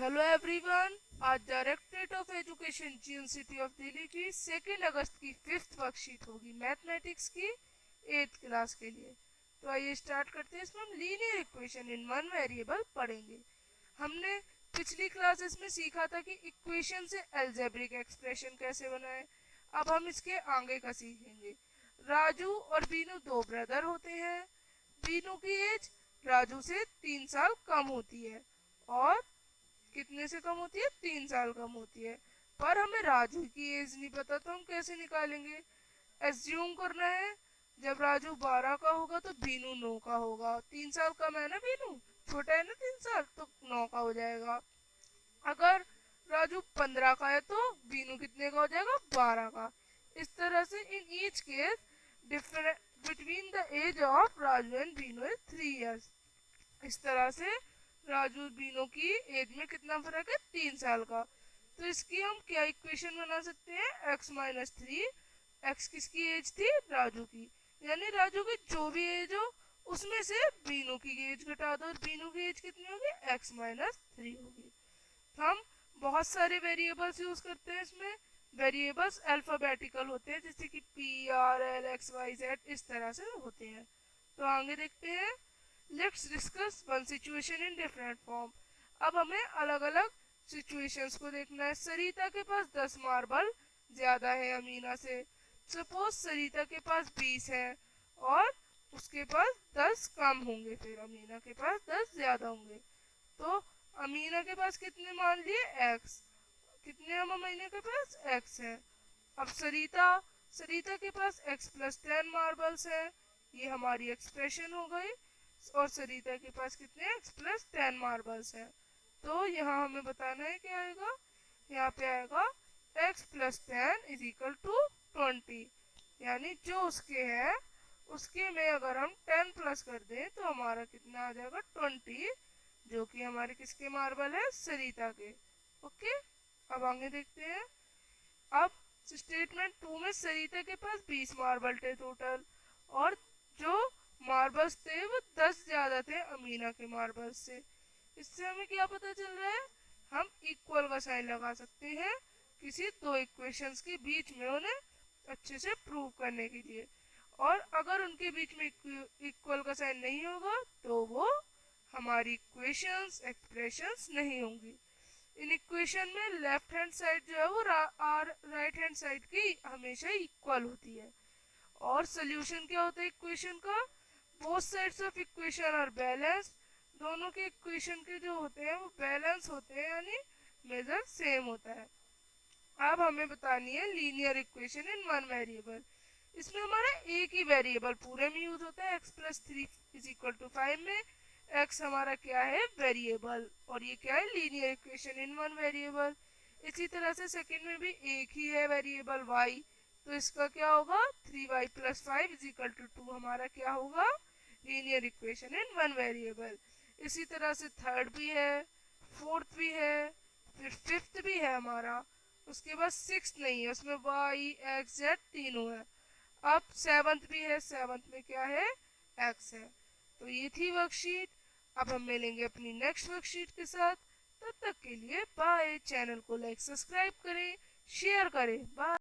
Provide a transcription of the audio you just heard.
Hello everyone. आज directorate of education GNCT of Delhi की 2 अगस्त की 5th वर्कशीट होगी मैथमेटिक्स की 8th क्लास के लिए। तो आइए स्टार्ट करते हैं। इसमें हम linear equation in one variable पढ़ेंगे। हमने पिछली क्लासेस में सीखा था कि इक्वेशन से अलजेब्रिक एक्सप्रेशन कैसे बनाए। अब हम इसके आगे का सीखेंगे। राजू और बीनू दो ब्रदर होते हैं। बीनू की एज राजू से 3 साल कम होती है और कितने से कम होती है? 3 साल कम होती है। पर हमें राजू की एज नहीं पता, तो हम कैसे निकालेंगे? एज्यूम करना है जब राजू 12 का होगा तो बीनू 9 का होगा। 3 साल कम है ना बीनू, छोटा है ना 3 साल, तो 9 का हो जाएगा। अगर राजू 15 का है तो बीनू कितने का हो जाएगा? 12 का। इस तरह से in each case different between the age of Raju and Binu is 3 years। इस तरह से राजू बीनो की एज में कितना फर्क है? 3 साल का। तो इसकी हम क्या इक्वेशन बना सकते हैं? x-3। x किसकी एज थी? राजू की। यानी राजू की जो भी एज हो उसमें से बीनो की एज घटा दो और बीनो की एज कितनी होगी? x-3 होगी। तो हम बहुत सारे वेरिएबल्स यूज करते हैं इसमें। वेरिएबल्स अल्फाबेटिकल होते हैं, जैसे कि p, r, l, x, y, z इस तरह से होते हैं। तो आगे देखते हैं। Let's discuss one situation in different form. अब हमें अलग अलग सिचुएशंस को देखना है। सरिता के पास 10 मार्बल ज्यादा है अमीना से। सपोज सरिता के पास 20 है और उसके पास 10 कम होंगे, फिर अमीना के पास 10 ज्यादा होंगे। तो अमीना के पास कितने मान लिए? x। कितने हम अमीना के पास? x है। अब सरिता सरिता के पास x+10 मार्बल्स है। ये हमारी एक्सप्रेशन हो गई। और सरिता के पास कितने? x+10 मार्बल्स है। तो यहाँ हमें बताना है क्या आएगा। यहाँ पे आएगा x+10 इज इक्वल टू 20। यानी जो उसके है उसके में अगर हम 10 प्लस कर दें तो हमारा कितना आ जाएगा? 20, जो कि हमारे किसके मार्बल है? सरिता के। ओके, अब आगे देखते हैं। अब स्टेटमेंट 2 में सरिता के पास 20 मार्बल थे टोटल, और जो मार्बल्स थे वो 10 ज्यादा थे अमीना के मार्बल्स से। इससे हमें क्या पता चल रहा है? हम इक्वल का साइन लगा सकते हैं किसी दो इक्वेशंस के बीच में, उन्हें अच्छे से प्रूव करने के लिए। और अगर उनके बीच में इक्वल का साइन नहीं होगा तो वो हमारी इक्वेशंस एक्सप्रेशंस नहीं होंगी। इन इक्वेशन में लेफ्ट हैंड साइड जो है वो राइट हैंड साइड की हमेशा इक्वल होती है। और सोल्यूशन क्या होता है इक्वेशन का? Both sides of equation are balance. दोनों के इक्वेशन के जो होते हैं वो बैलेंस होते हैं, यानी मेजर सेम होता है। अब हमें बतानी है linear equation in one variable. इसमें हमारा एक ही वेरिएबल पूरे में यूज होता है। x+3 इज इक्वल टू 5 में x हमारा क्या है? वेरिएबल, और ये क्या है? Linear equation in one variable. इसी तरह से सेकंड में भी एक ही है वेरिएबल y, तो इसका क्या होगा? 3y+5 इज इक्वल टू 2 हमारा क्या होगा? Linear equation in one variable. इसी तरह से थर्ड भी है, फोर्थ भी है, फिर फिफ्थ भी है हमारा। उसके बाद सिक्स नहीं है, उसमें y, x, z तीनों है। अब सेवंथ भी है, सेवंथ में क्या है? x है। तो ये थी वर्कशीट। अब हम मिलेंगे अपनी नेक्स्ट वर्कशीट के साथ। तब तक के लिए बाय। चैनल को लाइक सब्सक्राइब करें, शेयर करें। बाय।